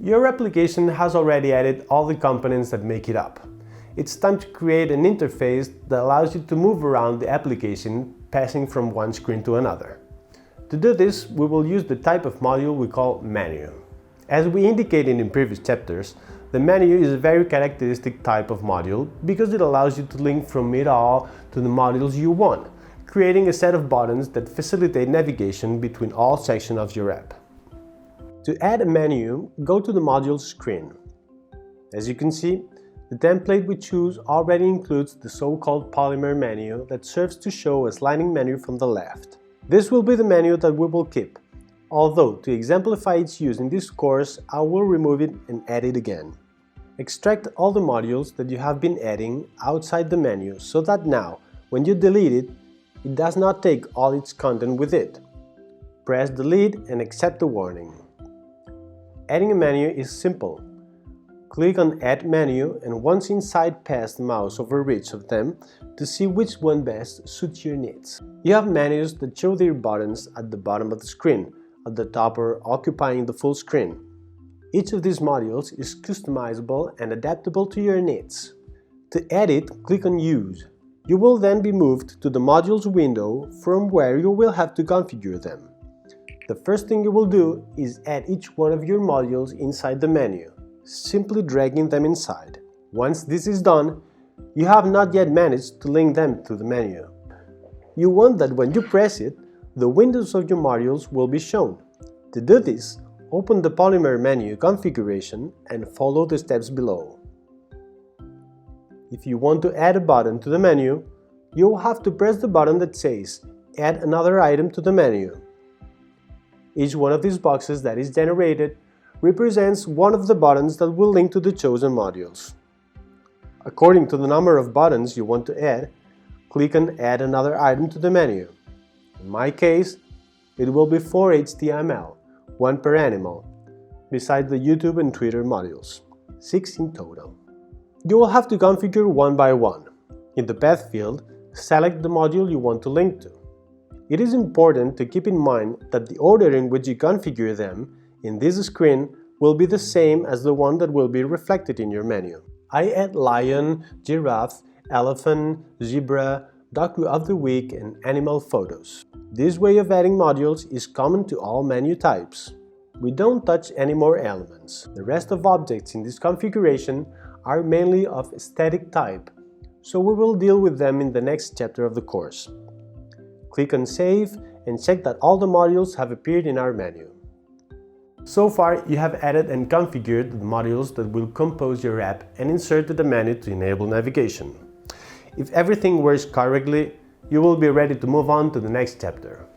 Your application has already added all the components that make it up. It's time to create an interface that allows you to move around the application, passing from one screen to another. To do this, we will use the type of module we call menu. As we indicated in previous chapters, the menu is a very characteristic type of module because it allows you to link from it all to the modules you want, creating a set of buttons that facilitate navigation between all sections of your app. To add a menu, go to the Modules screen. As you can see, the template we choose already includes the so-called Polymer menu that serves to show a sliding menu from the left. This will be the menu that we will keep, although to exemplify its use in this course, I will remove it and add it again. Extract all the modules that you have been adding outside the menu so that now, when you delete it, it does not take all its content with it. Press delete and accept the warning. Adding a menu is simple. Click on Add Menu and once inside, pass the mouse over each of them to see which one best suits your needs. You have menus that show their buttons at the bottom of the screen, at the top or occupying the full screen. Each of these modules is customizable and adaptable to your needs. To add it, click on Use. You will then be moved to the Modules window from where you will have to configure them. The first thing you will do is add each one of your modules inside the menu, simply dragging them inside. Once this is done, you have not yet managed to link them to the menu. You want that when you press it, the windows of your modules will be shown. To do this, open the Polymer menu configuration and follow the steps below. If you want to add a button to the menu, you will have to press the button that says Add another item to the menu. Each one of these boxes that is generated represents one of the buttons that will link to the chosen modules. According to the number of buttons you want to add, click on Add another item to the menu. In my case, it will be 4 HTML, 1 per animal, besides the YouTube and Twitter modules, 6 in total. You will have to configure one by one. In the Path field, select the module you want to link to. It is important to keep in mind that the order in which you configure them in this screen will be the same as the one that will be reflected in your menu. I add lion, giraffe, elephant, zebra, dog of the week and animal photos. This way of adding modules is common to all menu types. We don't touch any more elements. The rest of objects in this configuration are mainly of static type, so we will deal with them in the next chapter of the course. Click on Save and check that all the modules have appeared in our menu. So far, you have added and configured the modules that will compose your app and inserted the menu to enable navigation. If everything works correctly, you will be ready to move on to the next chapter.